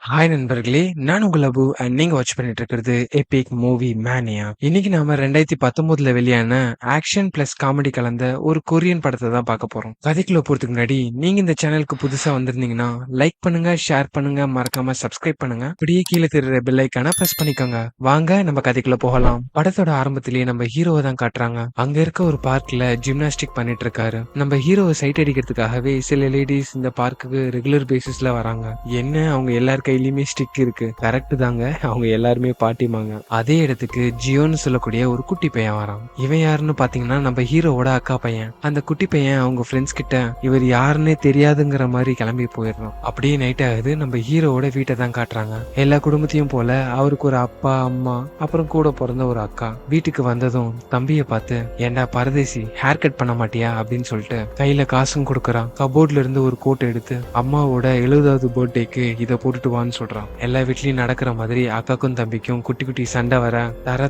Hi நண்பர்களே! நான் உங்கள் அபு அண்ட் நீங்க வாட்ச் பண்ணிட்டு இருக்கிறது எபிக் மூவி மேனியா. இன்னைக்கு நாம 2019ல வெளியான ஆக்ஷன் பிளஸ் காமெடி கலந்த ஒரு கொரியன் படத்த தான் பார்க்க போறோம். கதைக்குள்ள போறதுக்கு முன்னாடி நீங்க இந்த சேனலுக்கு புதுசா வந்திருந்தீங்கன்னா லைக் பண்ணுங்க, ஷேர் பண்ணுங்க, மறக்காம சப்ஸ்கிரைப் பண்ணுங்க. அப்படியே கீழே தெரியுற பெல் ஐகானை பிரஸ் பண்ணிக்கோங்க. வாங்க நம்ம கதைக்குள்ள போகலாம். படத்தோட ஆரம்பத்திலேயே நம்ம ஹீரோவை தான் காட்டுறாங்க. அங்க இருக்க ஒரு பார்க்ல ஜிம்னாஸ்டிக் பண்ணிட்டு இருக்காரு. நம்ம ஹீரோவை சைட் அடிக்கிறதுக்காகவே சில லேடிஸ் இந்த பார்க்குக்கு ரெகுலர் பேசிஸ்ல வராங்க. என்ன அவங்க எல்லாரும் கையிலயுமே ஸ்டிக் இருக்கு. கரெக்ட் தாங்க, அவங்க எல்லாருமே பாட்டிமாங்க. அதே இடத்துக்கு ஜியோன்னு சொல்லக்கூடிய ஒரு குட்டி பையன் வரான். இவன் யாருன்னு பாத்தீங்கன்னா நம்ம ஹீரோவோட அக்கா பையன். அந்த குட்டி பையன் அவங்க ஃப்ரெண்ட்ஸ் கிட்ட இவர் யாருன்னே தெரியாதுங்கிற மாதிரி கிளம்பி போயிடுறான். அப்படியே நைட் ஆகுது. நம்ம ஹீரோவோட வீட்டை தான் காட்டுறாங்க. எல்லா குடும்பத்தையும் போல அவருக்கு ஒரு அப்பா, அம்மா, அப்புறம் கூட பிறந்த ஒரு அக்கா. வீட்டுக்கு வந்ததும் தம்பிய பார்த்து, ஏண்டா பரதேசி, ஹேர் கட் பண்ண மாட்டியா அப்படின்னு சொல்லிட்டு கையில காசும் கொடுக்கறான். கபோர்ட்ல இருந்து ஒரு கோட் எடுத்து அம்மாவோட 70வது பர்த்டேக்கு இதை போட்டுட்டு சொல்றான். எல்லா வீட்லயும் நடக்கிற மாதிரி அக்காக்கும் தம்பிக்கும் குட்டி குட்டி சண்டை வர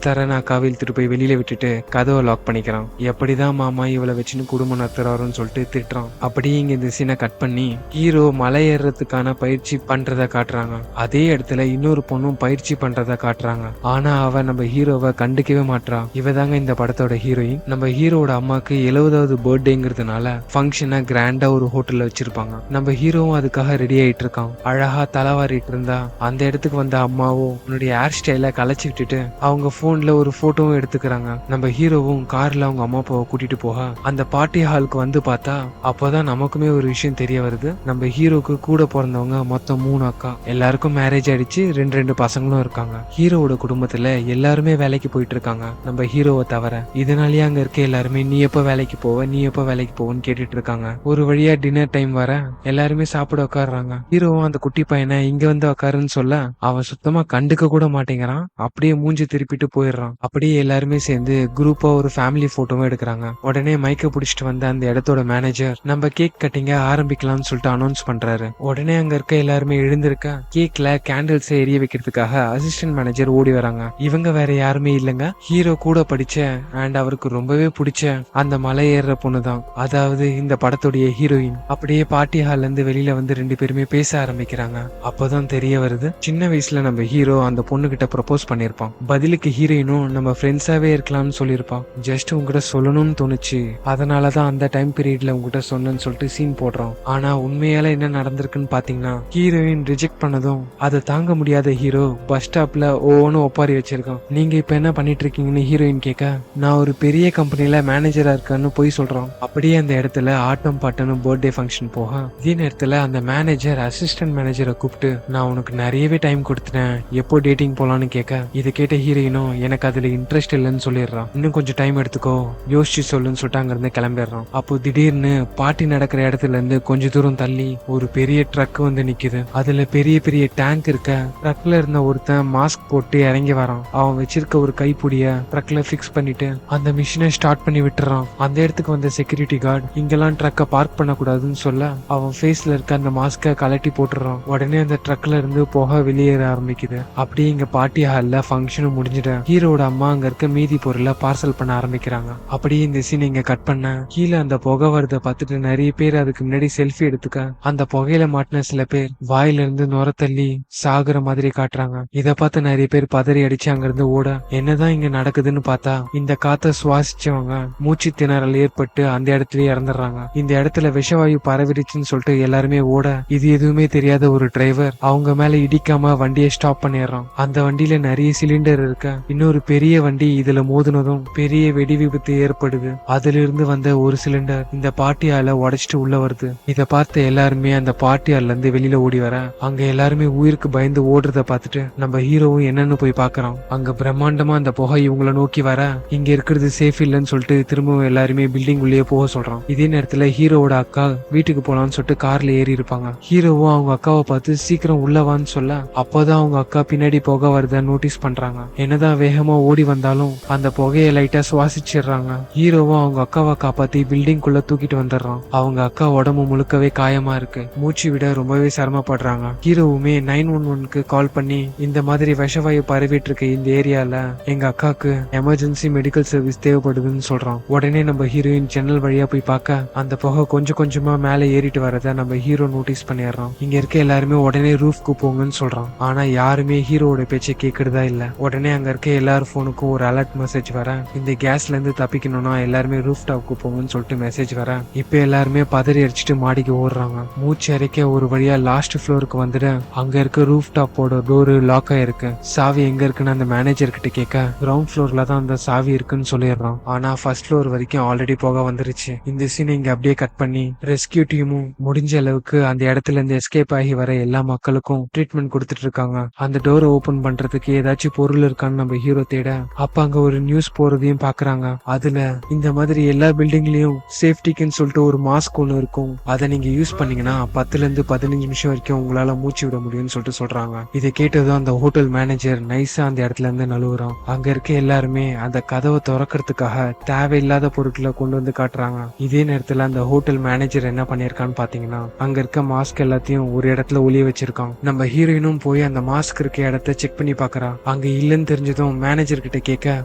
தரன்னு அக்காவை இழுத்துட்டு போய் வெளியில விட்டுட்டு கதவை லாக் பண்ணிக்கிறான். எப்படிதான் மாமா இவளை வச்சுன்னு குடும்பம் நடத்துறாருன்னு சொல்லிட்டு திட்டுறான். அப்படியே இங்க இந்த சீனை கட் பண்ணி ஹீரோ மலை ஏறுறதுக்கான பயிற்சி பண்றத காட்டுறாங்க. அதே இடத்துல இன்னொரு பொண்ணும் பயிற்சி பண்றத காட்டுறாங்க. ஆனா அவ நம்ம ஹீரோவை கண்டுக்கவே மாட்டான். இவ தாங்க இந்த படத்தோட ஹீரோயின். நம்ம ஹீரோட அம்மாக்கு 70வது பர்த்டேங்கிறதுனால ஃபங்க்ஷனை கிராண்டா ஒரு ஹோட்டல்ல வச்சிருப்பாங்க. நம்ம ஹீரோவும் அதுக்காக ரெடி ஆயிட்டு இருக்கான். அழகா தலைவாரிட்டு இருந்தா அந்த இடத்துக்கு வந்த அம்மாவும் உன்னுடைய ஹேர் ஸ்டைல கலைச்சு விட்டுட்டு அவங்க போன்ல ஒரு போட்டோவும் எடுத்துக்கிறாங்க. நம்ம ஹீரோவும் கார்ல அவங்க அம்மா அப்பாவை கூட்டிட்டு போக அந்த பார்ட்டி ஹாலுக்கு வந்து பார்த்தா அப்போதான் நமக்குமே ஒரு விஷயம் தெரிய வருது. நம்ம ஹீரோக்கு கூட பிறந்தவங்க மொத்தம் 3 அக்கா. எல்லாருக்கும் மேரேஜ் ஆயிடுச்சு. 2 பசங்களும் இருக்காங்க. ஹீரோவோட குடும்பத்துல எல்லாருமே வேலைக்கு போயிட்டு இருக்காங்க, நம்ம ஹீரோவை தவிர. இதனாலயே அங்க இருக்க எல்லாருமே நீ எப்ப வேலைக்கு போவன்னு கேட்டுட்டு இருக்காங்க. ஒரு வழியா டின்னர் டைம் வர எல்லாருமே சாப்பிட உட்காடுறாங்க. ஹீரோவும் அந்த குட்டி பையனை இங்க வந்து உட்காருன்னு சொல்ல அவன் சுத்தமா கண்டுக்க கூட மாட்டேங்கிறான். அப்படியே மூஞ்சி திருப்பிட்டு போயிடுறான். அப்படியே எல்லாருமே சேர்ந்து குரூப்பா ஒரு ஃபேமிலி போட்டோவும் எடுக்கிறாங்க. உடனே மைக்க புடிச்சிட்டு வந்த அந்த இடத்தோட மேனேஜர் நம்ம கேக் கட்டிங்க ஆரம்பிக்கலாம்னு சொல்லிட்டு அனௌன்ஸ் பண்றாரு. உடனே அங்க இருக்க எல்லாருமே எழுந்திருக்க கேக்ல கேண்டில்ஸ் எரிய வைக்கிறதுக்காக அசிஸ்டன்ட் மேனேஜர் ஓடி வராங்க. இவங்க வேற யாருமே இல்லங்க, ஹீரோ கூட படிச்ச அண்ட் அவருக்கு ரொம்பவே பிடிச்ச அந்த மலை ஏறுற பொண்ணு தான், அதாவது இந்த படத்துடைய ஹீரோயின். அப்படியே பார்ட்டி ஹால்ல இருந்து வெளியில வந்து 2 பேருமே பேச ஆரம்பிக்கிறாங்க. அப்பதான் தெரிய வருது, சின்ன வயசுல நம்ம ஹீரோ அந்த பொண்ணு கிட்ட ப்ரப்போஸ் பண்ணிருப்பான். பதிலுக்கு ஹீரோயினும் நம்ம ஃப்ரெண்ட்ஸாவே இருக்கலாம்னு சொல்லியிருப்பான். ஜஸ்ட் உங்ககிட்ட சொல்லணும்னு தோணுச்சு, அதனாலதான் அந்த டைம் பீரியட்ல உங்ககிட்ட சொன்னேன்னு சொல்லிட்டு சீன் போடுறோம். ஆனா உண்மையால என்ன நடந்திருக்குன்னு பாத்தீங்கன்னா ஹீரோயின் ரிஜெக்ட் பண்ணதும் அதை தாங்க முடியாத ஹீரோ பஸ் ஸ்டாப்ல ஒவ்வொன்னு ஒப்பாரி வச்சிருக்கான். நீங்க இப்ப என்ன பண்ணிட்டு இருக்கீங்கன்னு ஹீரோயின் கேட்க, நான் ஒரு பெரிய கம்பெனில மேனேஜரா இருக்கேன்னு போய் சொல்றான். அப்படியே அந்த இடத்துல ஆட்டம் பாட்டனும் பர்த்டே ஃபங்க்ஷன் போக இதே நேரத்துல அந்த மேனேஜர் அசிஸ்டன்ட் மேனேஜரை கூப்பிட்டு, நான் உனக்கு நிறையவே டைம் கொடுத்துட்டேன், எப்போ டேட்டிங் போலான்னு கேட்க, இதை கேட்ட ஹீரோயினும் எனக்கு அதுல இன்ட்ரெஸ்ட் இல்லைன்னு சொல்லிடுறான். இன்னும் கொஞ்சம் டைம் எடுத்துக்கோ, யோசிச்சு சொல்லுன்னு சொல்லிட்டு அங்க இருந்து கிளம்பிடுறான். அப்போ திடீர்னு பார்ட்டி நடக்கிற இடத்துல இருந்து கொஞ்ச தூரம் தள்ளி ஒரு பெரிய ட்ரக் வந்து நிக்குது. அதுல பெரிய பெரிய டேங்க் இருக்க. ட்ரக்ல இருந்த ஒருத்தன் மாஸ்க் போட்டு இறங்கி வரான். அவன் வச்சிருக்க ஒரு கைப்புடிய ட்ரக்ல பிக்ஸ் பண்ணிட்டு அந்த மிஷினை ஸ்டார்ட் பண்ணி விட்டுறான். அந்த இடத்துக்கு வந்த செக்யூரிட்டி கார்டு இங்கெல்லாம் ட்ரக்கை பார்க் பண்ண கூடாதுன்னு சொல்ல அவன் ஃபேஸ்ல இருக்க அந்த மாஸ்கை கலட்டி போட்டுறான். உடனே அந்த ட்ரக்ல இருந்து புகை வெளியேற ஆரம்பிக்குது. அப்படியே இங்க பார்ட்டி ஹால்ல ஃபங்க்ஷனும் முடிஞ்சிட ஹீரோட அம்மா அங்க இருக்க மீதி பொருளை பார்சல் பண்ண ஆரம்பிக்கிறாங்க. அப்படியே இந்த சீன் இங்க கட் பண்ண கீழே அந்த புகை வரத பார்த்துட்டு நிறைய பேர் அதுக்கு முன்னாடி செல்ஃபி எடுத்துக்க அந்த புகையில மாட்டின சில பேர் வாயில இருந்து நுர தள்ளி சாகுற மாதிரி காட்டுறாங்க. இத பார்த்து நிறைய பேர் பதறி அடிச்சு அங்க இருந்து ஓட, என்னதான் இங்க நடக்குதுன்னு பார்த்தா இந்த காத்த சுவாசிச்சவங்க மூச்சு திணறல் ஏற்பட்டு அந்த இடத்துலயே இறந்துடுறாங்க. இந்த இடத்துல விஷவாயு பரவிடுச்சுன்னு சொல்லிட்டு எல்லாருமே ஓட இது எதுவுமே தெரியாத ஒரு டிரைவர் அவங்க மேல இடிக்காம வண்டியை ஸ்டாப் பண்ணிடுறான். அந்த வண்டியில நிறைய சிலிண்டர் இருக்க. இன்னொரு பெரிய வண்டி இதுல மோதினதும் பெரிய வெடி விபத்து ஏற்படுது. அதுல இருந்து வந்த ஒரு சிலிண்டர் இந்த பார்ட்டியால உடைச்சிட்டு உள்ள வருது. இத பார்த்த எல்லாருமே அந்த பார்ட்டியால இருந்து வெளியில ஓடி வர அங்க எல்லாருமே உயிருக்கு பயந்து ஓடுறத பார்த்துட்டு நம்ம ஹீரோவும் என்னன்னு போய் பாக்குறான். அங்க பிரம்மாண்டமா அந்த புகை இவங்கள நோக்கி வர இங்க இருக்கிறது சேஃப் இல்லைன்னு சொல்லிட்டு திரும்பவும் எல்லாருமே பில்டிங் உள்ளே போக சொல்றான். இதே நேரத்துல ஹீரோவோட அக்கா வீட்டுக்கு போலான்னு சொல்லிட்டு கார்ல ஏறி இருப்பாங்க. ஹீரோவும் அவங்க அக்காவை பார்த்து சீக்கிரம் உள்ளவான்னு சொல்ல அப்போதான் அவங்க அக்கா பின்னாடி புகை வருத நோட்டீஸ் பண்றாங்க. என்னதான் வேகமா ஓடி வந்தாலும் அந்த புகையை லைட்டா சுவாசிச்சிடுறாங்க. ஹீரோவும் அவங்க அக்காவை காப்பாத்தி பில்டிங் குள்ள தூக்கிட்டு வந்துடுறான். அவங்க அக்கா உடம்பு முழுக்கவே காயமா இருக்கு. மூச்சு விட ரொம்பவே சிரமப்படுறாங்க. ஹீரோவுமே 911க்கு கால் பண்ணி இந்த மாதிரி விஷவாயு பரவிட்டு இருக்க இந்த ஏரியால எங்க அக்காக்கு எமர்ஜென்சி மெடிக்கல் சர்வீஸ் தேவைப்படுதுன்னு சொல்றான். உடனே நம்ம ஹீரோயின் ஜன்னல் வழியா போய் பார்க்க அந்த புகை கொஞ்சம் கொஞ்சமா மேல ஏறிட்டு வரத நம்ம ஹீரோ நோட்டீஸ் பண்ணிடுறோம். இங்க இருக்க எல்லாருமே உடனே ரூஃப்க்கு போங்கன்னு சொல்றான். ஆனா யாருமே ஹீரோவோட பேச்சை கேக்குறதா இல்ல. உடனே அங்க இருக்க எல்லாரும் போனுக்கும் ஒரு அலர்ட் மெசேஜ் வர, இந்த கேஸ்ல இருந்து தப்பிக்கணும்னா எல்லாருமே ரூஃப் டாப்க்கு போங்கன்னு சொல்லிட்டு மெசேஜ் வர, இப்ப எல்லாருமே பதறி அடிச்சுட்டு மாடிக்கு ஓடுறாங்க. மூச்சு அரைக்க ஒரு வழியா லாஸ்ட் ஃப்ளோருக்கு வந்துட்டு அங்க இருக்க ரூஃப் டாப்போட டோரு லாக் ஆயிருக்கு. சாவி எங்க இருக்குன்னு அந்த மேனேஜர் கிட்ட கேட்க, கிரவுண்ட் ஃப்ளோர்ல தான் அந்த சாவி இருக்குன்னு சொல்லிடுறான். ஆனா ஃபர்ஸ்ட் ஃப்ளோர் வரைக்கும் ஆல்ரெடி போக வந்துருச்சு. இந்த சீன் இங்க அப்படியே கட் பண்ணி ரெஸ்கியூ டீமும் முடிஞ்ச அளவுக்கு அந்த இடத்துல இருந்து எஸ்கேப் ஆகி வர எல்லா மக்களுக்கும் ட்ரீட்மெண்ட் கொடுத்துட்டு இருக்காங்க. அந்த டோரை ஓபன் பண்றதுக்கு ஏதாச்சும் பொருள் இருக்கான்னு நம்ம ஹீரோ தேட, அப்ப அங்க ஒரு நியூஸ் போறதையும் பாக்குறாங்க. அதுல இந்த மாதிரி எல்லா பில்டிங்லயும் சேஃப்டிக்குன்னு சொல்லிட்டு ஒரு மாஸ்க் ஒண்ணு இருக்கும். அதை நீங்க யூஸ் பண்ணீங்கன்னா 10ல இருந்து 15 நிமிஷம் வரைக்கும் உங்களால மூச்சு விட முடியும்னு சொல்லிட்டு சொல்றாங்க. இதை கேட்டதும் அந்த ஹோட்டல் மேனேஜர் நைஸா அந்த இடத்துல இருந்து நழுவுறான். அங்க இருக்க எல்லாருமே அந்த கதவை திறக்கிறதுக்காக தேவையில்லாத பொருட்களை கொண்டு வந்து காட்டுறாங்க. இதே நேரத்துல அந்த ஹோட்டல் மேனேஜர் என்ன பண்ணிருக்கான்னு பாத்தீங்கன்னா, அங்க இருக்க மாஸ்க் எல்லாத்தையும் ஒரு இடத்துல ஒளிய வச்சிருக்கான். நம்ம ஹீரோயினும் போய் அந்த மாஸ்க் இருக்க இடத்த செக் பண்ணி பாக்குறா. அங்க இல்லன்னு தெரிஞ்சதும் மேனேஜர் கிட்ட கேட்க,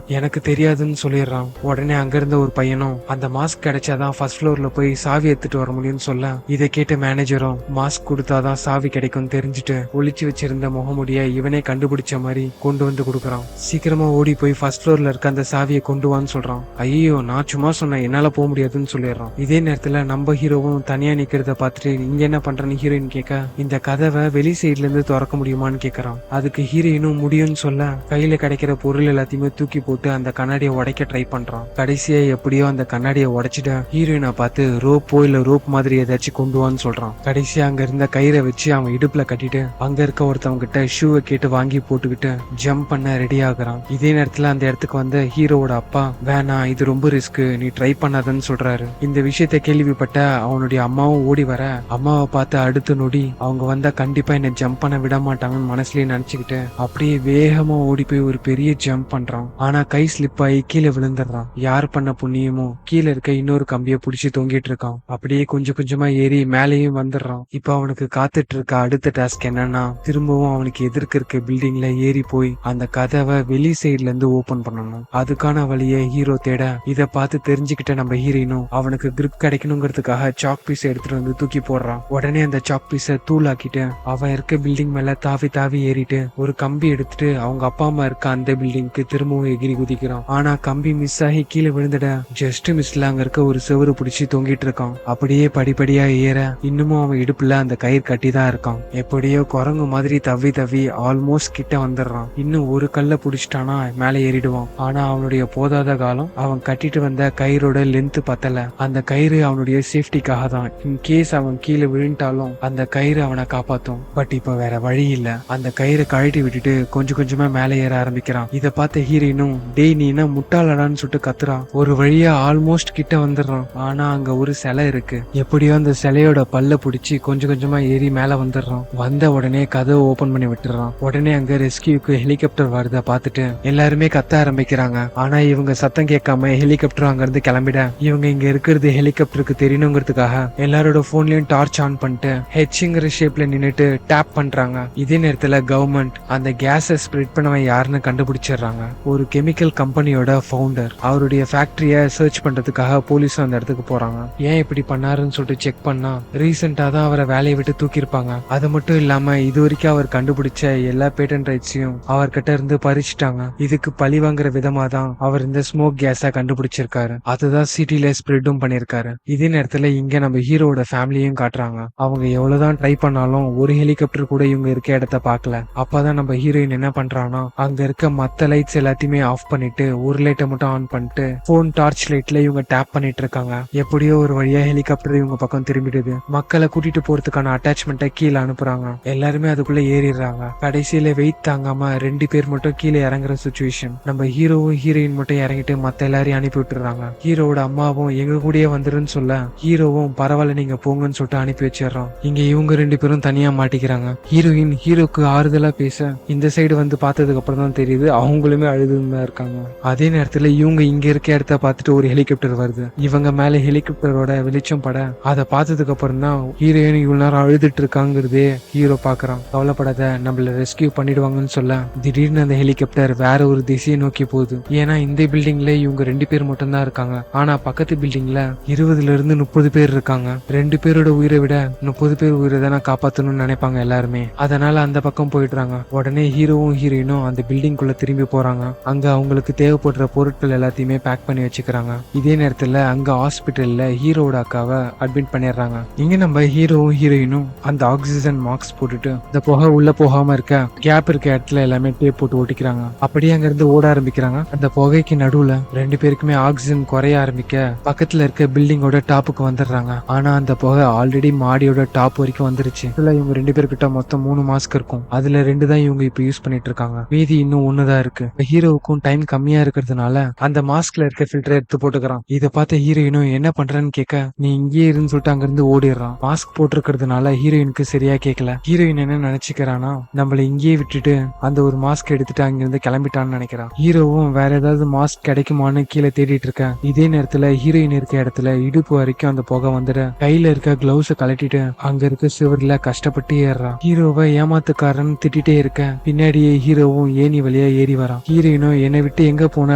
எனக்கு தெரியாதுன்னு சொல்லிடுறான். உடனே அங்க இருந்த ஒரு பையனும் அந்த மாஸ்க் கிடைச்சாதான் ஃபர்ஸ்ட் ஃப்ளோர்ல போய் சாவி எடுத்துட்டு வர முடியும்னு சொல்ல, இதை கேட்ட மேனேஜரும் மாஸ்க் கொடுத்தாதான் சாவி கிடைக்கும் தெரிஞ்சுட்டு ஒளிச்சு வச்சிருந்த முகமுடிய இவனே கண்டுபிடிச்ச மாதிரி கொண்டு வந்து கொடுக்கறான். சீக்கிரமா ஓடி போய் ஃபர்ஸ்ட் ஃப்ளோர்ல இருக்க அந்த சாவியை கொண்டு வான்னு சொல்றான். ஐயோ, நான் சும்மா சொன்னேன், என்னால போக முடியாதுன்னு சொல்லிடுறான். இதே நேரத்துல நம்ம ஹீரோவும் தனியா நிக்கிறத பார்த்துட்டு இங்க என்ன பண்றேன்னு ஹீரோயின் கேட்க, இந்த கதவை வெளி சைட்ல இருந்து திறக்க முடியுமான்னு கேக்குறான். அதுக்கு ஹீரோயினும் முடியும்னு சொல்ல, கையில கிடைக்கிற பொருள் எல்லாத்தையுமே தூக்கி போட்டு அந்த கண்ணாடியை உடைக்க ட்ரை பண்றான். கடைசியா எப்படியோ அந்த கண்ணாடியை உடைச்சிட்டு ஹீரோயினை பார்த்து ரோப்போ இல்ல ரோப் மாதிரி ஏதாச்சும் கொண்டு வான்னு சொல்றான். கடைசியா அங்க இருந்த கயிறை வச்சு அவன் இடுப்புல கட்டிட்டு அங்க இருக்க ஒருத்தவங்க கிட்ட ஷூவை கேட்டு வாங்கி போட்டுக்கிட்டு ஜம்ப் பண்ண ரெடி ஆகுறான். இதே நேரத்துல அந்த இடத்துக்கு வந்த ஹீரோவோட அப்பா, வேணாம் இது ரொம்ப ரிஸ்க், நீ ட்ரை பண்ணாதன்னு சொல்றாரு. இந்த விஷயத்த கேள்விப்பட்ட அவனுடைய அம்மாவும் ஓடி வர, அம்மாவை பார்த்து அடுத்த நொடி அவங்க வந்தா கண்டிப்பா என்ன ஜம்ப் பண்ண விட மாட்டாங்கன்னு மனசுலயே நினைச்சுக்கிட்டு அப்படியே வேகமா ஓடி போய் ஒரு பெரிய ஜம்ப் பண்றான். ஆனா கை ஸ்லிப் ஆகி கீழே விழுந்துடுறான். யார் பண்ண புண்ணியமோ கீழே இருக்க இன்னொரு கம்பியை பிடிச்சி தொங்கிட்டு இருக்கான். அப்படியே கொஞ்சம் கொஞ்சமா ஏறி மேலேயும் வந்துடுறான். இப்ப அவனுக்கு காத்துட்டு இருக்க அடுத்த டாஸ்க் என்னன்னா, திரும்பவும் அவனுக்கு எதிர்க்க இருக்க பில்டிங்ல ஏறி போய் அந்த கதவை வெளி சைட்ல இருந்து ஓபன் பண்ணணும். அதுக்கான வழியை ஹீரோ தேட, இத பார்த்து தெரிஞ்சுக்கிட்ட நம்ம ஹீரோயினும் அவனுக்கு கிரிப் கிடைக்கணுங்கிறதுக்காக சாக் பீஸ் எடுத்துட்டு வந்து தூக்கி போடுறான். உடனே அந்த சாக் பீஸ தூளாக்கிட்டு அவன் இருக்க பில்டிங் மேல தாவி தாவி ஏறிட்டு ஒரு கம்பி எடுத்துட்டு அவங்க அப்பா அம்மா இருக்க அந்த பில்டிங்க்கு திரும்பவும் எகிரி குதிக்கிறான். ஆனா கம்பி மிஸ் ஆகி கீழே விழுந்துட ஜஸ்ட் மிஸ்ல அங்க இருக்க ஒரு செவரு பிடிச்சி தொங்கிட்டு இருக்கான். அப்படியே படிப்படியா ஏற இன்னமும் அவன் இடுப்புல அந்த கயிறு கட்டி தான் இருக்கான். எப்படியோ குரங்கு மாதிரி தவி தவி ஆல்மோஸ்ட் கிட்ட வந்துடுறான். இன்னும் ஒரு கல்ல புடிச்சிட்டானா மேல ஏறிடுவான். ஆனா அவனுடைய போதாத காலம் அவன் கட்டிட்டு வந்த கயிறோட லென்த் பத்தல. அந்த கயிறு அவனுடைய சேஃப்டிக்காக தான். இன் கேஸ் அவன் கீழே விழுந்தாலும் அந்த கயிறு அவனை காப்பாத்தும். பட் இப்ப வேற வழி இல்ல. அந்த கயிறை கழட்டி விட்டுட்டு கொஞ்சம் கொஞ்சமா மேலே ஏற ஆரம்பிக்கிறான். இத பார்த்த ஹீரோயினும், டேய் நீ என்ன முட்டாளடான்னு சொல்லிட்டு கத்துறான். ஒரு வழியா ஆல்மோஸ்ட் கிட்ட வந்துடுறான். ஆனா அங்க ஒரு சிலை இருக்கு. எப்படியோ அந்த சிலையோட பல்ல புடிச்சு கொஞ்சம் கொஞ்சமா ஏறி மேல வந்துடுறான். வந்த உடனே கதவை ஓபன் பண்ணி விட்டுறான். உடனே அங்க ரெஸ்கியூக்கு ஹெலிகாப்டர் வருத பார்த்துட்டு எல்லாருமே கத்த ஆரம்பிக்கிறாங்க. ஆனா இவங்க சத்தம் கேட்காம ஹெலிகாப்டர் அங்க இருந்து கிளம்பிட, இவங்க இங்க இருக்கிறது ஹெலிகாப்டருக்கு தெரியணுங்கிறதுக்காக எல்லாரோட போன்லயும் டார்ச் ஆன் பண்ணிட்டு ஹெச்ங்கிற ஷேப்ல நின்னுட்டு டேப் பண்றாங்க. இதே நேரத்துல கவர்மெண்ட் அந்த கேஸை ஸ்ப்ரெட் பண்ணவன் யாருன்னு கண்டுபிடிச்சிடுறாங்க. ஒரு கெமிக்கல் கம்பெனியோட ஃபவுண்டர். அவருடைய ஃபேக்டரிய சர்ச் பண்றதுக்காக போலீஸும் அந்த இடத்துக்கு போறாங்க. ஏன் இப்படி பண்ணாருன்னு சொல்லிட்டு செக் பண்ணா ரீசெண்டா தான் அவரை வேலையை விட்டு தூக்கியிருப்பாங்க. அது மட்டும் இல்லாம இது வரைக்கும் அவர் கண்டுபிடிச்ச எல்லா பேட்டன் ரைட்ஸையும் அவர்கிட்ட இருந்து பறிச்சுட்டாங்க. இதுக்கு பழி வாங்குற விதமா தான் அவர் இந்த ஸ்மோக் கேஸ கண்டுபிடிச்சிருக்காரு. அதுதான் சிட்டில ஸ்ப்ரெட்டும் பண்ணிருக்காரு. இதே நேரத்துல இங்க நம்ம ஹீரோட ஃபேமிலியும் காட்டுறாங்க. அவங்க எவ்வளவுதான் ட்ரை பண்ணாலும் ஒரு ஹெலிகாப்டர் கூட இவங்க இருக்க இடத்த பார்க்கல. அப்பதான் நம்ம ஹீரோயின் என்ன பண்றான்னா, அங்க இருக்க மத்த லைட்ஸ் எல்லாத்தையுமே ஆஃப் பண்ணிட்டு ஒரு லைட்டை மட்டும் ஆன் பண்ணிட்டு போன் டார்ச் லைட்ல இவங்க டேப் பண்ணிட்டு இருக்காங்க. எப்படியோ ஒரு வழியா ஹெலிகாப்டர் இவங்க பக்கம் திரும்பிடுது. மக்களை கூட்டிட்டு போறதுக்கான அட்டாச்மெண்ட்டை கீழே அனுப்புறாங்க. எல்லாருமே அதுக்குள்ள ஏறிடுறாங்க. கடைசியில வெயிட் தாங்காம 2 பேர் மட்டும் கீழே இறங்குற சுச்சுவேஷன். நம்ம ஹீரோவும் ஹீரோயின் மட்டும் இறங்கிட்டு மத்த எல்லாரையும் அனுப்பி விட்டுறாங்க. ஹீரோவோட அம்மாவும் எங்க கூடயே வந்துருன்னு சொல்ல ஹீரோவும் பரவாயில்ல நீங்க போங்கன்னு சொல்லிட்டு அனுப்பி வச்சிடறோம். இங்க இவங்க 2 பேரும் தனியா மாட்டிக்கிறாங்க. ஹீரோயின் ஹீரோக்கு ஆறுதலா பேச இந்த சைடு வந்து பார்த்ததுக்கு அப்புறம் தான் தெரியுது அவங்களுமே அழுதுன்னு தான் இருக்காங்க. அதே நேரத்துல இவங்க இங்க இருக்க இடத்த பார்த்துட்டு ஒரு ஹெலிகாப்டர் வருது. இவங்க மேல ஹெலிகாப்டரோட வெளிச்சம் பட அதை பார்த்ததுக்கு அப்புறம் தான் ஹீரோயின் இவ்வளவு நேரம் அழுதுட்டு இருக்காங்கிறதே ஹீரோ பாக்குறான். கவலைப்படாத, நம்மள ரெஸ்கியூ பண்ணிடுவாங்கன்னு சொல்ல திடீர்னு அந்த ஹெலிகாப்டர் வேற ஒரு திசையை நோக்கி போகுது. ஏன்னா இந்த பில்டிங்ல இவங்க 2 பேர் மட்டும் தான் இருக்காங்க. ஆனா பக்கத்து பில்டிங்ல 20ல இருந்து 30 பேர் இருக்காங்க. 2 பேரோட உயிரை விட 30 பேர் உயிரை தானே காப்பாத்தணும்னு நினைப்பாங்க இருப்பாங்க எல்லாருமே. அதனால அந்த பக்கம் போயிடுறாங்க. உடனே ஹீரோவும் ஹீரோயினும் அந்த பில்டிங் குள்ள திரும்பி போறாங்க. அங்க அவங்களுக்கு தேவைப்படுற பொருட்கள் எல்லாத்தையுமே பேக் பண்ணி வச்சுக்கிறாங்க. இதே நேரத்துல அங்க ஹாஸ்பிட்டல்ல ஹீரோட அக்காவை அட்மிட் பண்ணிடுறாங்க. இங்க நம்ம ஹீரோவும் ஹீரோயினும் அந்த ஆக்சிஜன் மாஸ்க் போட்டுட்டு இந்த புகை உள்ள போகாம இருக்க கேப் இருக்க இடத்துல எல்லாமே டேப் போட்டு ஒட்டிக்கிறாங்க. அப்படியே அங்க இருந்து ஓட ஆரம்பிக்கிறாங்க. அந்த புகைக்கு நடுவுல ரெண்டு பேருக்குமே ஆக்சிஜன் குறைய ஆரம்பிக்க பக்கத்துல இருக்க பில்டிங்கோட டாப்புக்கு வந்துடுறாங்க. ஆனா அந்த புகை ஆல்ரெடி மாடியோட டாப் வரைக்கும் வந்துருச்சு. இதுல இவங்க ரெண்டு பேர்கிட்ட மொத்தம் 3 மாஸ்க் இருக்கும். அதுல 2 தான் இவங்க இப்ப யூஸ் பண்ணிட்டு இருக்காங்க. மீதி இன்னும் 1 தான் இருக்கு. ஹீரோவுக்கும் டைம் கம்மியா இருக்கிறதுனால அந்த மாஸ்க்ல இருக்க ஃபில்டரை எடுத்து போட்டுக்கிறான். இதை பார்த்த ஹீரோயினும் என்ன பண்றேன்னு கேட்க நீ இங்கேயே இருந்து சொல்லிட்டு அங்க இருந்து ஓடிடுறான். மாஸ்க் போட்டிருக்கிறதுனால ஹீரோயினுக்கு சரியா கேட்கல. ஹீரோயின் என்ன நினைச்சுக்கிறானா நம்மள இங்கேயே விட்டுட்டு அந்த ஒரு மாஸ்க் எடுத்துட்டு அங்கிருந்து கிளம்பிட்டான்னு நினைக்கிறான். ஹீரோவும் வேற ஏதாவது மாஸ்க் கிடைக்குமான்னு கீழே தேடிட்டு இருக்கேன். இதே நேரத்துல ஹீரோயின் இருக்க இடத்துல இடுப்பு வரைக்கும் அந்த புகை வந்துட கையில இருக்க கிளவுஸ கழட்டிட்டு அங்க இருக்க சிவர்ல கஷ்டப்பட்டு ஏறான். ஹீரோவை ஏமாத்துக்காரன்னு திட்டிட்டே இருக்க பின்னாடியே ஹீரோவும் ஏணி வழியா ஏறி வரான். ஹீரோயினும் என்னை விட்டு எங்க போன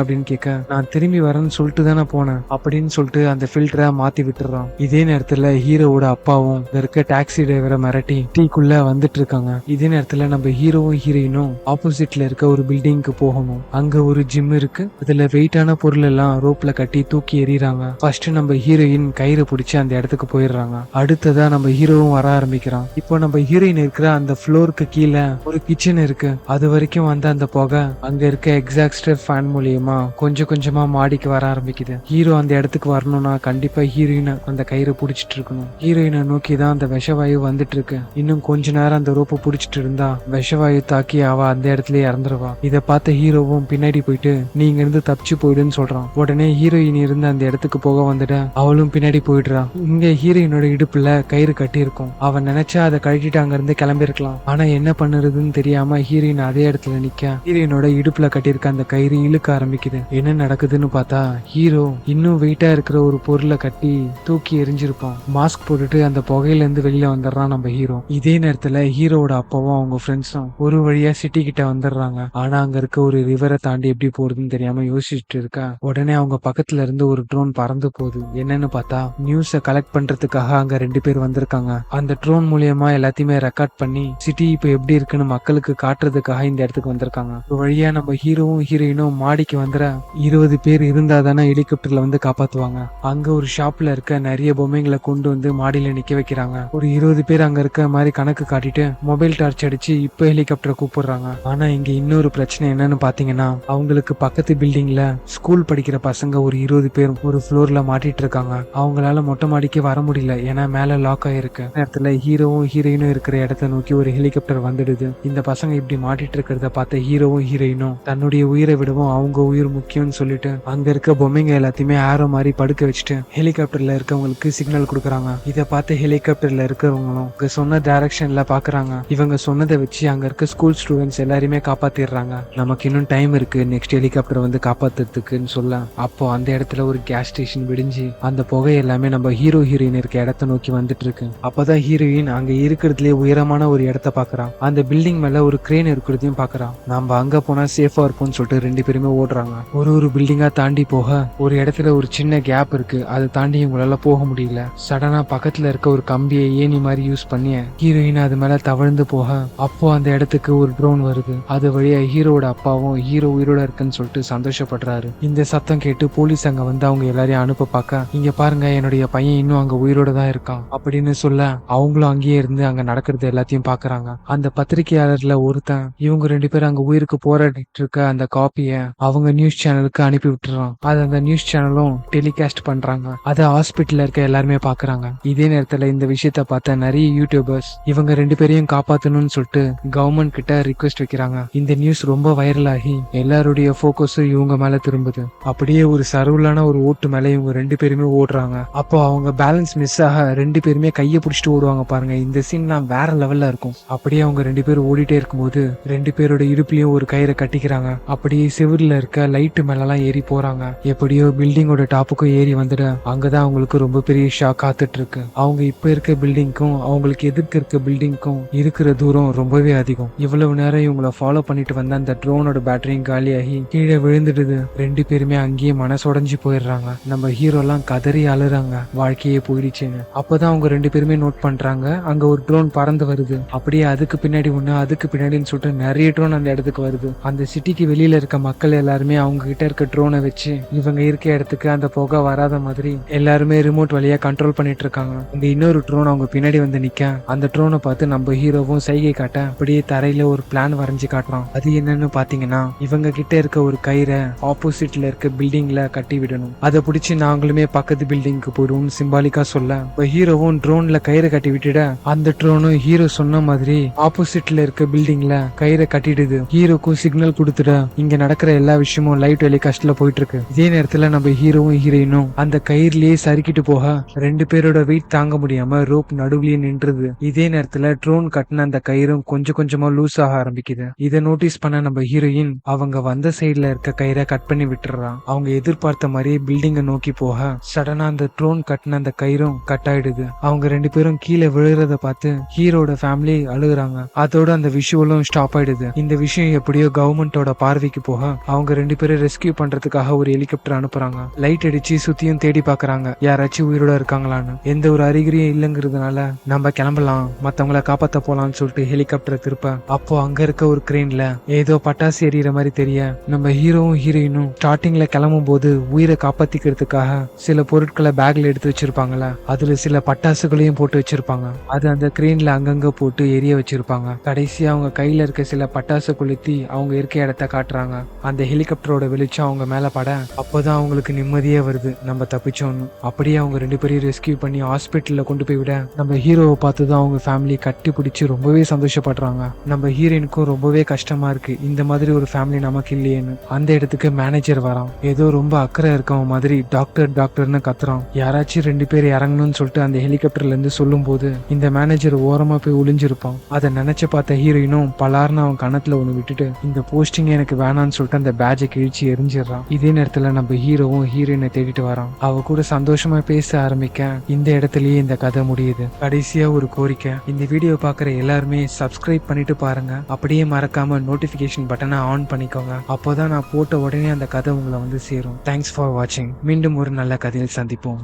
அப்படின்னு கேட்க நான் திரும்பி வரேன்னு சொல்லிட்டு தானே போனேன் அப்படின்னு சொல்லிட்டு அந்த ஃபில்டரை மாத்தி விட்டுறான். இதே நேரத்துல ஹீரோவோட அப்பாவும் இருக்க டாக்ஸி டிரைவரை மிரட்டி டீக்குள்ள வந்துட்டு இருக்காங்க. இதே நேரத்துல நம்ம ஹீரோவும் ஹீரோயினும் ஆப்போசிட்ல இருக்க ஒரு பில்டிங்க்கு போகணும். அங்க ஒரு ஜிம் இருக்கு. அதுல வெயிட்டான பொருள் எல்லாம் ரோப்ல கட்டி தூக்கி எறிறாங்க. ஃபர்ஸ்ட் நம்ம ஹீரோயின் கயிறு பிடிச்சி அந்த இடத்துக்கு போயிடுறாங்க. அடுத்ததா நம்ம ஹீரோவும் வர ஆரம்பிக்கிறான். இப்போ நம்ம ஹீரோயின் இருக்கிற அந்த ஃப்ளோருக்கு கீழே ஒரு கிச்சன் இருக்கு. அது வரைக்கும் வந்த அந்த புகை அங்க இருக்க எக்ஸாஸ்டர் ஃபேன் மூலியமா கொஞ்சம் கொஞ்சமா மாடிக்கு வர ஆரம்பிக்குது. ஹீரோ அந்த இடத்துக்கு வரணும்னா கண்டிப்பா ஹீரோயின் அந்த கயிறு பிடிச்சிட்டு இருக்கணும். ஹீரோயினை நோக்கி தான் அந்த விஷவாயு வந்துட்டு இருக்கு. இன்னும் கொஞ்ச நேரம் அந்த ரோப்பை பிடிச்சிட்டு இருந்தா விஷவாயு தாக்கி அவ அந்த இடத்துல இறந்துருவா. இதை பார்த்த ஹீரோவும் பின்னாடி போயிட்டு நீங்க இருந்து தப்பிச்சு போயிடுன்னு சொல்றான். உடனே ஹீரோயின் இருந்து அந்த இடத்துக்கு போக வந்துட அவளும் பின்னாடி போயிடுறா. இங்க ஹீரோயினோட இடுப்புல கயிறு கட்டி இருக்கும். அவன் நினைச்சா அதை கழட்டிட்டு அங்க இருந்து கிளம்பி இருக்கலாம். ஆனா என்ன பண்ணுறதுன்னு தெரியாம ஹீரோயின் அதே இடத்துல நிக்க ஹீரோயினோட இடுப்புல கட்டியிருக்க அந்த கயிறு இழுக்க ஆரம்பிக்குது. என்ன நடக்குதுன்னு பார்த்தா ஹீரோ இன்னும் வெயிட்டா இருக்கிற ஒரு பொருளை கட்டி தூக்கி எரிஞ்சிருப்பான். மாஸ்க் போட்டுட்டு அந்த புகையில இருந்து வெளியில வந்துடுறான் நம்ம ஹீரோ. இதே நேரத்துல ஹீரோவோட அப்பாவும் அவங்க ஃப்ரெண்ட்ஸும் ஒரு வழியா சிட்டி கிட்ட வந்துடுறாங்க. ஆனா அங்க இருக்க ஒரு ரிவரை தாண்டி எப்படி போறதுன்னு தெரியாம யோசிச்சுட்டு இருக்கா. உடனே அவங்க பக்கத்துல இருந்து ஒரு ட்ரோன் பறந்து போகுது. என்னன்னு பார்த்தா நியூஸ கலெக்ட் பண்றதுக்காக அங்க 2 பேர் வந்திருக்காங்க. அந்த ட்ரோன் மூலியமா எல்லாத்தையுமே ரெக்கார்ட் பண்ணி சிட்டி இப்ப எப்படி இருக்குன்னு மக்களுக்கு காட்டுறதுக்காக இந்த இடத்துக்கு வந்திருக்காங்க. ஒரு வழியா நம்ம ஹீரோவும் ஹீரோயினும் மாடிக்கு வந்துற 20 பேர் இருந்தா தானே ஹெலிகாப்டர்ல வந்து காப்பாத்துவாங்க. அங்க ஒரு ஷாப்ல இருக்க நிறைய பொம்மைங்களை கொண்டு வந்து மாடியில நிக்க வைக்கிறாங்க. ஒரு 20 பேர் அங்க இருக்க மாதிரி கணக்கு காட்டிட்டு மொபைல் டார்ச் அடிச்சு இப்ப ஹெலிகாப்டரை கூப்பிடுறாங்க. ஆனா இங்க இன்னொரு பிரச்சனை என்னன்னு பாத்தீங்கன்னா அவங்களுக்கு பக்கத்து பில்டிங்ல ஸ்கூல் படிக்கிற பசங்க ஒரு 20 பேர் ஒரு ஃப்ளோர்ல மாட்டிட்டு இருக்காங்க. அவங்களால மொட்டை மாடிக்கு வர முடியல. ஏன்னா மேல லாக் ஆயிருக்கு. நேரத்துல ஹீரோவும் ஹீரோயினும் இருக்கிற இடத்த நோக்கி ஒரு ஹெலிகாப்டர் வந்துடுது. இந்த பசங்க இப்படி மாட்டிட்டு இருக்கிறத பார்த்த ஹீரோவும் ஹீரோயினும் தன்னுடைய உயிரை விடவும் அவங்க உயிர் முக்கியம்னு சொல்லிட்டு அங்க இருக்க பொம்மைங்க எல்லாத்தையுமே ஆரோ மாதிரி படுக்க வச்சுட்டு ஹெலிகாப்டர்ல இருக்கவங்களுக்கு சிக்னல் கொடுக்குறாங்க. இதை பார்த்து ஹெலிகாப்டர்ல இருக்கிறவங்களும் இங்க சொன்ன டைரக்ஷன்ல பாக்குறாங்க. இவங்க சொன்னதை வச்சு அங்க இருக்க ஸ்கூல் ஸ்டூடெண்ட்ஸ் எல்லாருமே காப்பாத்திடுறாங்க. நமக்கு இன்னும் டைம் இருக்கு நெக்ஸ்ட் ஹெலிகாப்டர் வந்து காப்பாத்துறதுக்குன்னு சொல்ல அப்போ அந்த இடத்துல ஒரு கேஸ் ஸ்டேஷன் விடிஞ்சு அந்த புகை எல்லாமே நம்ம ஹீரோ ஹீரோயின் இருக்க இடத்த நோக்கி வந்துட்டு இருக்கு. அப்பதான் ஹீரோயின் அங்க இருக்கிறதுலே உயரமான ஒரு இடத்த பாக்குறான். அந்த பில்டிங் மேல ஒரு கிரேன் இருக்கிறதையும் பாக்குறான். நம்ம அங்க போனா சேஃபா இருப்போம்னு சொல்லிட்டு 2 பேருமே ஓடுறாங்க. ஒரு பில்டிங்கா தாண்டி போக ஒரு இடத்துல ஒரு சின்ன கேப் இருக்கு. அதை தாண்டி இவங்களால போக முடியல. சடனா பக்கத்துல இருக்க ஒரு கம்பியை ஏணி மாதிரி யூஸ் பண்ணி ஹீரோயின் அது மேல தவழ்ந்து போக அப்போ அந்த இடத்துக்கு ஒரு ட்ரோன் வருது. அது வழியா ஹீரோட அப்பாவும் ஹீரோ உயிரோட இருக்குன்னு சொல்லிட்டு சந்தோஷப்படுறாரு. இந்த சத்தம் கேட்டு போலீஸ் அங்க வந்து அவங்க எல்லாரையும் அனுப்ப பார்க்க இங்க பாருங்க என்னுடைய பையன் இன்னும் அங்க உயிரோட தான் இருக்கான் அப்படின்னு சொல்ல அவங்களும் அங்கேயே இருந்து அங்க நடக்கிறது எல்லாத்தையும் பாக்குறாங்க. அந்த பத்திரிகையாளர்ல ஒருத்தன் இவங்க 2 பேரும் அங்க உயிருக்கு போராடிட்டு இருக்க அந்த காப்பிய அவங்க நியூஸ் சேனலுக்கு அனுப்பி விட்டுறான். அது அந்த நியூஸ் சேனலும் டெலிகாஸ்ட் பண்றாங்க. அதை ஹாஸ்பிட்டல்ல இருக்க எல்லாருமே பாக்குறாங்க. இதே நேரத்துல இந்த விஷயத்த பார்த்த நிறைய யூடியூபர்ஸ் இவங்க 2 பேரையும் காப்பாத்தணும்னு சொல்லிட்டு கவர்மெண்ட் கிட்ட ரிக்வெஸ்ட் வைக்கிறாங்க. இந்த நியூஸ் ரொம்ப வைரல் ஆகி எல்லாருடைய போக்கஸும் இவங்க மேல திரும்புது. அப்படியே ஒரு சர்வலான ஒரு ஓட்டு மேல இவங்க 2 பேருமே ஓடுறாங்க. அப்போ அவங்க பேலன்ஸ் மிஸ் ஆக 2 பேருமே கையை பிடிச்சிட்டு ஓடுவாங்க பாருங்க. இந்த சீன்லாம் வேற லெவல்ல இருக்கும். அப்படியே அவங்க 2 பேரும் ஓடிட்டே இருக்கும்போது 2 பேரோட இடுப்புலயும் ஒரு கயிறை கட்டிக்கிறாங்க. அப்படியே சிவர்ல இருக்க லைட்டு மேலாம் ஏறி போறாங்க. எப்படியோ பில்டிங்கோட டாப்புக்கும் ஏறி வந்துட அங்கதான் அவங்களுக்கு ரொம்ப பெரிய ஷாக் காத்துட்டு இருக்கு. அவங்க இப்ப இருக்க பில்டிங்க்கும் அவங்களுக்கு எதிர்க்க இருக்க பில்டிங்க்கும் இருக்கிற தூரம் ரொம்பவே அதிகம். இவ்வளவு நேரம் இவங்களை ஃபாலோ பண்ணிட்டு வந்த அந்த ட்ரோனோட பேட்டரியும் காலியாகி கீழே விழுந்துடுது. 2 பேருமே அங்கேயே மனசுடைஞ்சு போயிடுறாங்க. நம்ம ஹீரோ எல்லாம் கதறி அழுறாங்க வாழ்க்கையே போயிடுச்சுன்னு. அப்பதான் அவங்க 2 பேருமே நோட் பண்றாங்க அங்க ஒரு ட்ரோன் பறந்து வருது. அப்படியே அதுக்கு பின்னாடி ஒண்ணு, அதுக்கு பின்னாடின்னு சொல்லிட்டு நிறைய ட்ரோன் அந்த இடத்துக்கு வருது. அந்த சிட்டிக்கு வெளியில இருக்க மக்கள் எல்லாருமே அவங்க கிட்ட இருக்க ட்ரோனை வச்சு இவங்க இருக்க இடத்துக்கு அந்த புகை வராத மாதிரி எல்லாருமே ரிமோட் வழியா கண்ட்ரோல் பண்ணிட்டு இருக்காங்க. இந்த இன்னொரு ட்ரோன் அவங்க பின்னாடி வந்து நிக்க அந்த ட்ரோனை பார்த்து நம்ம ஹீரோவும் சைகை காட்ட அப்படியே தரையில ஒரு பிளான் வரைஞ்சு காட்டுறான். அது என்னன்னு பாத்தீங்கன்னா இவங்க கிட்ட இருக்க ஒரு கயிறை ஆப்போசிட்ல இருக்க பில்டிங்ல கட்டி விடணும். அதை பிடிச்சி நாங்களுமே பக்கத்து பில்டிங்க்கு போயிடுவோம் சிம்பாலிக்கா சொல்ல ஹீரோவும் ட்ரோன்ல கயிறை கட்டி விட்டுட அந்த ட்ரோனும் ஹீரோ சொன்ன மாதிரி ஆப்போசிட்ல இருக்க பில்டிங்ல கயிறை கட்டிடுது. ஹீரோக்கும் சிக்னல் கொடுத்துட இங்க நடக்கிற எல்லா விஷயமும் லைட் டெலிகாஸ்ட்ல போயிட்டு இருக்கு. இதே நேரத்துல நம்ம ஹீரோவும் ஹீரோயினும் அந்த கயிறுலயே சறுக்கிட்டு போக 2 பேரோட வெயிட் தாங்க முடியாம ரோப் நடுவுலயே நின்றுது. இதே நேரத்துல ட்ரோன் கட்டின அந்த கயிறும் கொஞ்சம் கொஞ்சமா லூஸ் ஆக ஆரம்பிக்குது. இதை நோட்டீஸ் பண்ண நம்ம ஹீரோயின் அவங்க வந்த சைட்ல இருக்க கயிறை கட் பண்ணி விட்டுறான். அவங்க எதிர்பார்த்த மாதிரியே பில்டிங்கை நோக்கி போக சடனா அந்த ட்ரோன் கட்டின அந்த கயிறும் கட் ஆயிடுது. அவங்க 2 பேரும் கீழே விழுறத பார்த்து ஹீரோட ஃபேமிலி அழுகுறாங்க. அதோட அந்த விஷுவலும் ஸ்டாப் ஆயிடுது. இந்த விஷயம் எப்படியோ கவர்மெண்டோட பார்வைக்கு போக அவங்க 2 பேரும் ரெஸ்கியூ பண்றதுக்காக ஒரு ஹெலிகாப்டர் அனுப்புறாங்க. லைட் அடிச்சு சுத்தியும் தேடி பாக்குறாங்க யாராச்சும் உயிரோட இருக்காங்களான்னு. எந்த ஒரு அறிகுறியும் இல்லைங்கிறதுனால நம்ம கிளம்பலாம், மத்தவங்கள காப்பாத்த போலாம்னு சொல்லிட்டு ஹெலிகாப்டர் திருப்ப அப்போ அங்க இருக்க ஒரு கிரெயின்ல ஏதோ பட்டாசு எரியற மாதிரி தெரிய நம்ம ஹீரோவும் ஹீரோயினும் ஸ்டார்டிங்ல கிளம்பும் போது உயிரை காப்பாத்திக்கிறதுக்காக சில பொருட்களை பேக்ல எடுத்து வச்சிருப்பாங்கல்ல, அதுல சில பட்டாசுகளையும் போட்டு வச்சிருப்பாங்க. அது அந்த கிரெயின்ல அங்கங்க போட்டு எரிய வச்சிருப்பாங்க. கடைசியா அவங்க கையில இருக்க சில பட்டாசு கொளுத்தி அவங்க இருக்க இடத்த காட்டுறாங்க. அந்த ஹெலிகாப்டரோட வெளிச்சம் அவங்க மேல பட அப்போதான் அவங்களுக்கு நிம்மதியே வருது, நம்ம தப்பிச்சோன்னு. அப்படியே அவங்க 2 பேரையும் ரெஸ்கியூ பண்ணி ஹாஸ்பிட்டல்ல கொண்டு போய் விட நம்ம ஹீரோவை பார்த்துதான் அவங்க ஃபேமிலி கட்டி பிடிச்சி ரொம்பவே சந்தோஷப்படுறாங்க. நம்ம ஹீரோயினுக்கும் ரொம்பவே கஷ்டமா இருக்கு, இந்த மாதிரி ஒரு ஃபேமிலி நமக்கு இல்லையேன்னு. அந்த இடத்துக்கு மேனேஜர் வரான். ஏதோ ரொம்ப அக்கறை இருக்கவன் மாதிரி டாக்டர் டாக்டர்னு கத்துறான். யாராச்சும் 2 பேர் இறங்கணும்னு சொல்லிட்டு அந்த ஹெலிகாப்டர்ல இருந்து சொல்லும் போது இந்த மேனேஜர் ஓரமா போய் ஒளிஞ்சிருப்பான். அதை நினைச்சு பார்த்த ஹீரோயினும் பலார்னு அவன் கணத்துல ஒண்ணு விட்டுட்டு இந்த போஸ்டிங் எனக்கு வேணான்னு சொல்லிட்டு அந்த பேட்சை கிழிச்சு எரிஞ்சிடறான். இதே நேரத்துல நம்ம ஹீரோவும் ஹீரோயினை தேடிட்டு வரான். அவ கூட சந்தோஷமா பேச ஆரம்பிக்க இந்த இடத்துலயே இந்த கதை முடியுது. கடைசியா ஒரு கோரிக்கை, இந்த வீடியோ பாக்குற எல்லாருமே சப்ஸ்கிரைப் பண்ணிட்டு பாருங்க. அப்படியே மறக்காம நோட்டிபிகேஷன் பட்டனை ஆன் பண்ணிக்கோங்க. அப்போதான் நான் போட்ட உடனே அந்த கதை உங்களை வந்து சேரும். தேங்க்ஸ் ஃபார் வாட்சிங். மீண்டும் ஒரு நல்ல கதையில் சந்திப்போம்.